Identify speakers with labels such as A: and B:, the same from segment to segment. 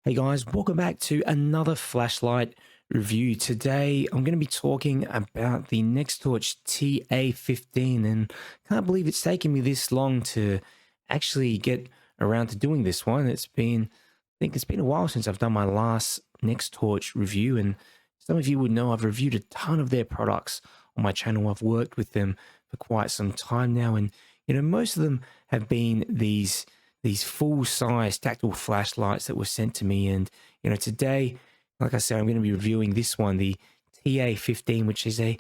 A: Hey guys, welcome back to another flashlight review. Today I'm going to be talking about the Nextorch TA15, and can't believe it's taken me this long to actually get around to doing this one. I think it's been a while since I've done my last Nextorch review, and some of you would know I've reviewed a ton of their products on my channel. I've worked with them for quite some time now, and most of them have been these full-size tactile flashlights that were sent to me. And today, like I said, I'm going to be reviewing this one, the TA15, which is in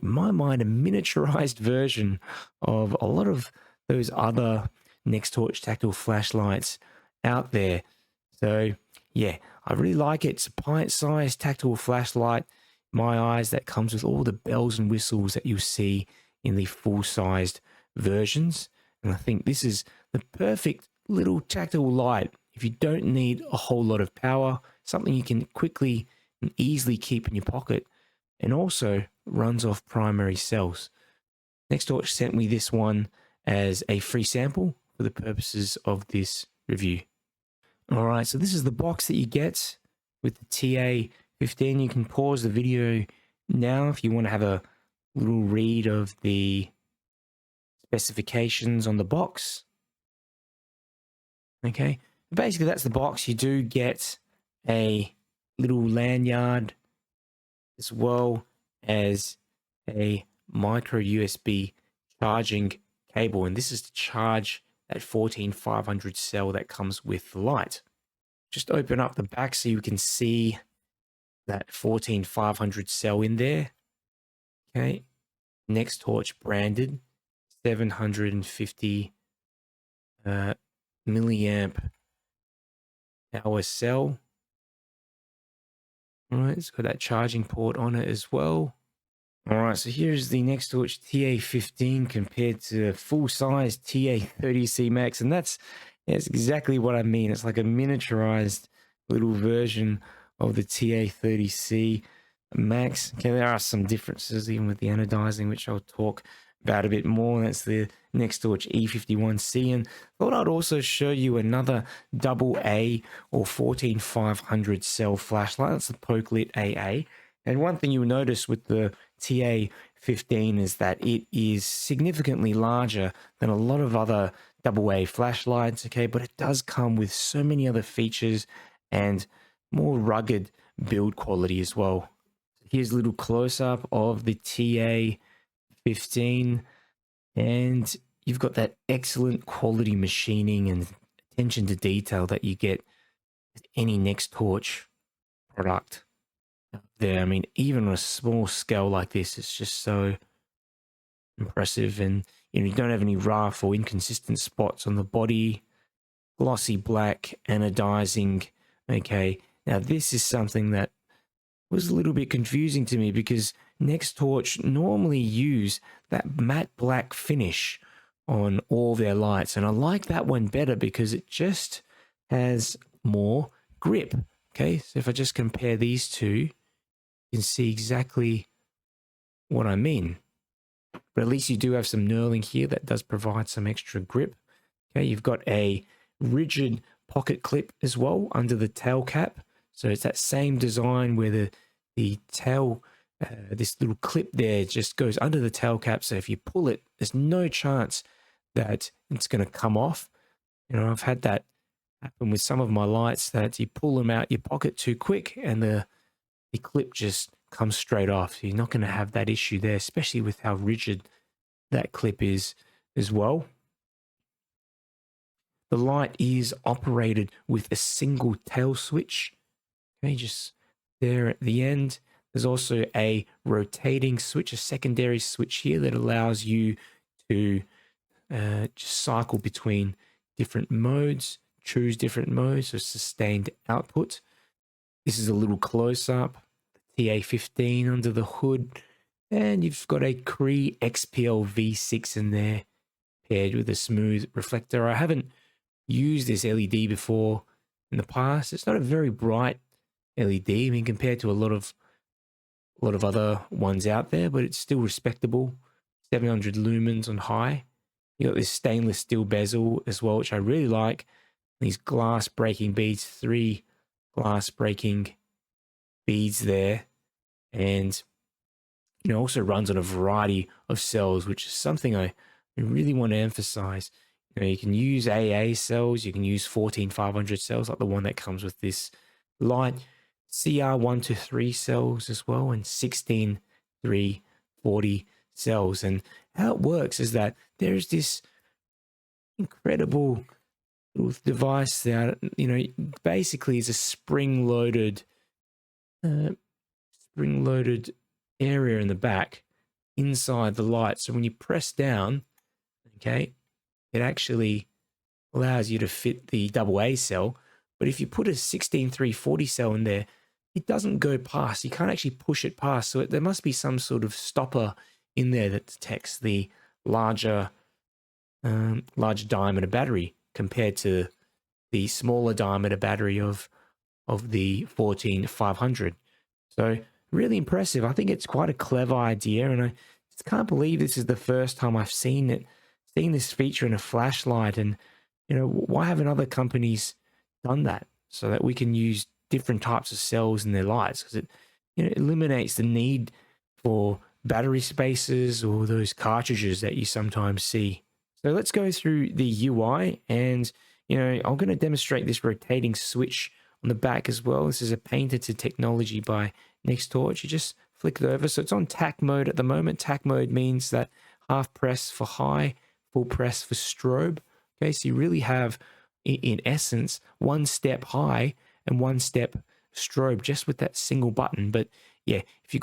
A: my mind, a miniaturized version of a lot of those other Nextorch tactile flashlights out there. So yeah, I really like it. It's a pint-sized tactile flashlight, in my eyes, that comes with all the bells and whistles that you see in the full-sized versions. And I think this is the perfect little tactile light if you don't need a whole lot of power, something you can quickly and easily keep in your pocket, and also runs off primary cells. Nextorch sent me this one as a free sample for the purposes of this review. All right, so this is the box that you get with the TA15. You can pause the video now if you want to have a little read of the specifications on the box. Okay, basically that's the box. You do get a little lanyard as well as a micro USB charging cable, and this is to charge that 14500 cell that comes with the light. Just open up the back so you can see that 14500 cell in there. Okay, Nextorch branded 750 milliamp hour cell. All right, it's got that charging port on it as well. All right, so here's the Nextorch TA15 compared to the full-size TA30C Max, and that's exactly what I mean. It's like a miniaturized little version of the TA30C Max. Okay, there are some differences even with the anodizing, which I'll talk about a bit more. That's the Nextorch E51C, and thought I'd also show you another AA or 14500 cell flashlight. That's the Pokelit AA. And one thing you'll notice with the TA15 is that it is significantly larger than a lot of other AA flashlights, okay, but it does come with so many other features and more rugged build quality as well. Here's a little close-up of the TA15, and you've got that excellent quality machining and attention to detail that you get with any Nextorch product there. I mean, even on a small scale like this, it's just so impressive. And you don't have any rough or inconsistent spots on the body. Glossy black anodizing. Okay, now this is something that was a little bit confusing to me because Nextorch normally use that matte black finish on all their lights, and I like that one better because it just has more grip. Okay, so if I just compare these two, you can see exactly what I mean. But at least you do have some knurling here that does provide some extra grip. Okay, you've got a rigid pocket clip as well under the tail cap. So it's that same design where the tail, this little clip there just goes under the tail cap. So if you pull it, there's no chance that it's going to come off. I've had that happen with some of my lights, that you pull them out your pocket too quick and the clip just comes straight off. So you're not going to have that issue there, especially with how rigid that clip is as well. The light is operated with a single tail switch. Okay, just there at the end. There's also a rotating switch, a secondary switch here that allows you to just cycle between different modes, choose different modes, so sustained output. This is a little close-up, the TA15 under the hood, and you've got a Cree XPL V6 in there, paired with a smooth reflector. I haven't used this LED before in the past. It's not a very bright LED, I mean, compared to a lot of other ones out there, but it's still respectable. 700 lumens on high. You got this stainless steel bezel as well, which I really like. These glass breaking beads, 3 glass breaking beads there, and also runs on a variety of cells, which is something I really want to emphasize. You can use AA cells, you can use 14500 cells like the one that comes with this light, CR123 cells as well, and 16340 cells. And how it works is that there's this incredible little device that basically is a spring-loaded area in the back inside the light. So when you press down, okay, it actually allows you to fit the AA cell. But if you put a 16340 cell in there, it doesn't go past. You can't actually push it past. So there must be some sort of stopper in there that detects the larger diameter battery compared to the smaller diameter battery of the 14500. So really impressive. I think it's quite a clever idea, and I just can't believe this is the first time I've seen this feature in a flashlight. And why haven't other companies done that so that we can use different types of cells in their lights? Because it eliminates the need for battery spaces or those cartridges that you sometimes see. So let's go through the UI, and I'm going to demonstrate this rotating switch on the back as well. This is a patented technology by NextTorch. You just flick it over. So it's on TAC mode at the moment. TAC mode means that half press for high, full press for strobe. Okay, so you really have, in essence, one step high and one step strobe just with that single button. But yeah, if you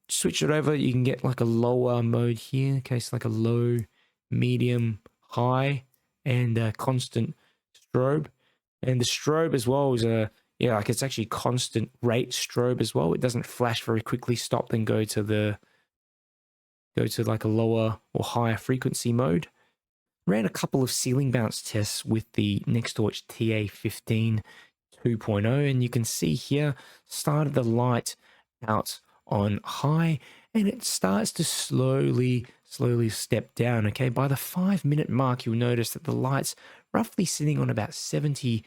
A: switch it over, you can get like a lower mode here. Okay, so like a low, medium, high, and a constant strobe. And the strobe as well is it's actually constant rate strobe as well. It doesn't flash very quickly, stop, then go to like a lower or higher frequency mode. Ran a couple of ceiling bounce tests with the NextTorch TA15 2.0, and you can see here, started the light out on high, and it starts to slowly step down. Okay, by the 5-minute mark, you'll notice that the light's roughly sitting on about 75%.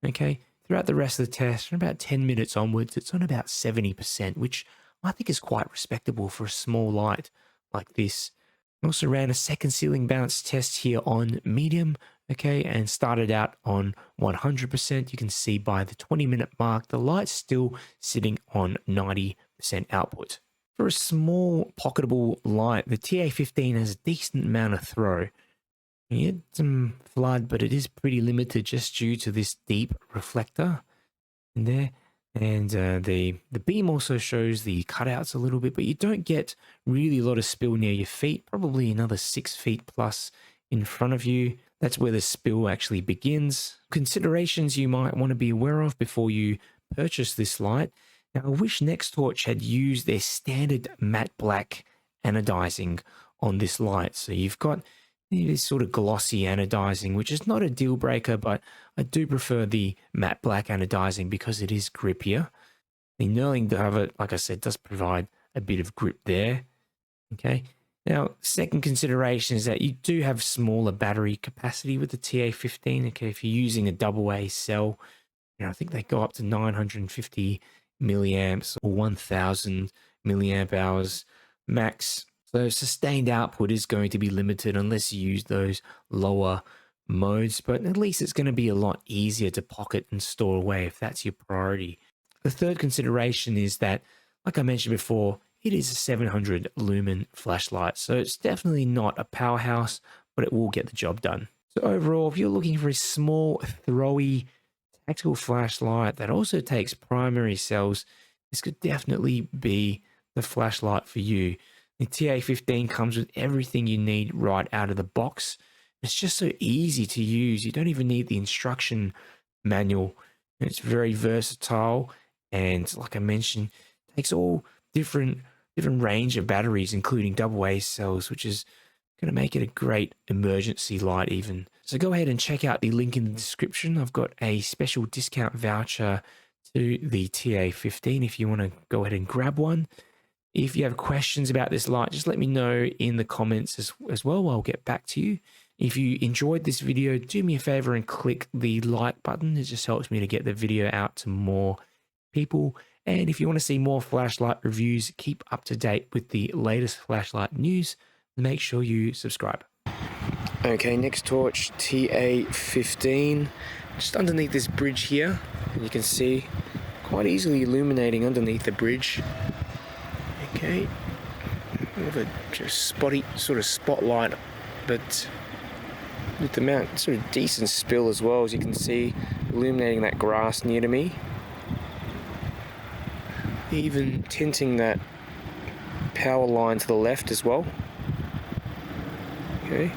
A: Okay, throughout the rest of the test, from about 10 minutes onwards, it's on about 70%, which I think is quite respectable for a small light like this. I also ran a second ceiling bounce test here on medium, okay, and started out on 100%. You can see by the 20-minute mark, the light's still sitting on 90% output. For a small pocketable light, the TA15 has a decent amount of throw. You get some flood, but it is pretty limited just due to this deep reflector in there. And the beam also shows the cutouts a little bit, but you don't get really a lot of spill near your feet, probably another 6 feet plus in front of you. That's where the spill actually begins. Considerations you might want to be aware of before you purchase this light. Now, I wish NextTorch had used their standard matte black anodizing on this light. So you've got this sort of glossy anodizing, which is not a deal breaker, but I do prefer the matte black anodizing because it is grippier. The knurling Davit, like I said, does provide a bit of grip there. Okay. Now, second consideration is that you do have smaller battery capacity with the TA15. Okay, if you're using a AA cell, I think they go up to 950 milliamps or 1000 milliamp hours max. So sustained output is going to be limited unless you use those lower modes, but at least it's going to be a lot easier to pocket and store away if that's your priority. The third consideration is that, like I mentioned before, it is a 700 lumen flashlight, so it's definitely not a powerhouse, but it will get the job done. So overall, if you're looking for a small, throwy, tactical flashlight that also takes primary cells, this could definitely be the flashlight for you. The TA15 comes with everything you need right out of the box. It's just so easy to use. You don't even need the instruction manual. It's very versatile, and like I mentioned, takes all different range of batteries, including AA cells, which is going to make it a great emergency light even. So go ahead and check out the link in the description. I've got a special discount voucher to the TA15 if you want to go ahead and grab one. If you have questions about this light, just let me know in the comments as well. I'll get back to you. If you enjoyed this video, do me a favor and click the like button. It just helps me to get the video out to more people. And if you want to see more flashlight reviews, keep up to date with the latest flashlight news, make sure you subscribe. Okay, next torch, TA15. Just underneath this bridge here, and you can see quite easily illuminating underneath the bridge. Okay, with a just spotty sort of spotlight, but with the amount, sort of decent spill as well, as you can see, illuminating that grass near to me. Even tinting that power line to the left as well. Okay,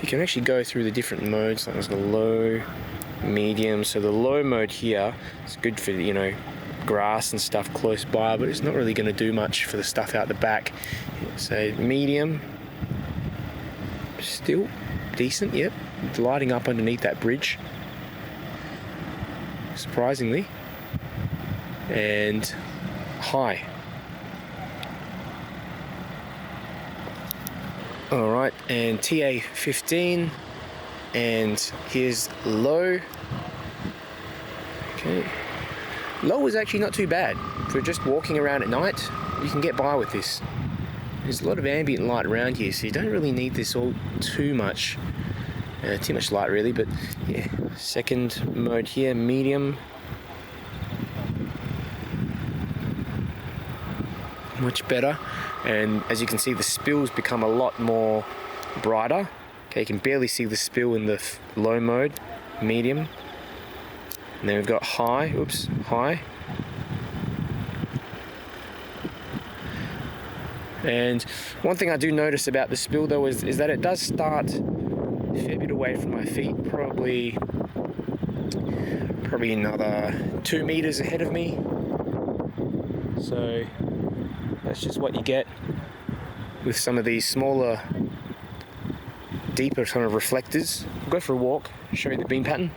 A: you can actually go through the different modes, like there's the low, medium. So the low mode here is good for, you know, grass and stuff close by, but it's not really going to do much for the stuff out the back. So medium, still decent, yep, lighting up underneath that bridge, surprisingly. And high. Alright, and TA15, and here's low. Okay, low is actually not too bad for just walking around at night. You can get by with this. There's a lot of ambient light around here, so you don't really need this all too much light really. But yeah, second mode here, medium. Much better, and as you can see, the spills become a lot more brighter. Okay, you can barely see the spill in the low mode, medium, and then we've got high. Oops, high. And one thing I do notice about the spill though is that it does start a fair bit away from my feet, probably another 2 meters ahead of me. So that's just what you get with some of these smaller, deeper kind of reflectors. I'll go for a walk, show you the beam pattern.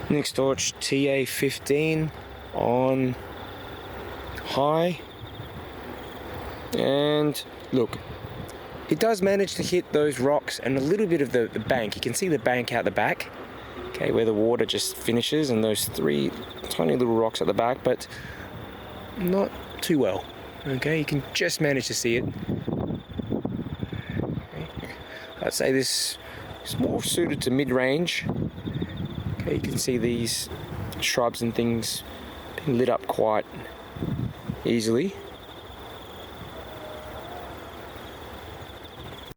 A: Next torch, TA15 on high, and look, it does manage to hit those rocks and a little bit of the bank. You can see the bank out the back, okay, where the water just finishes, and those 3 tiny little rocks at the back, but not too well. Okay, you can just manage to see it. Okay. I'd say this is more suited to mid-range. Okay, you can see these shrubs and things being lit up quite easily.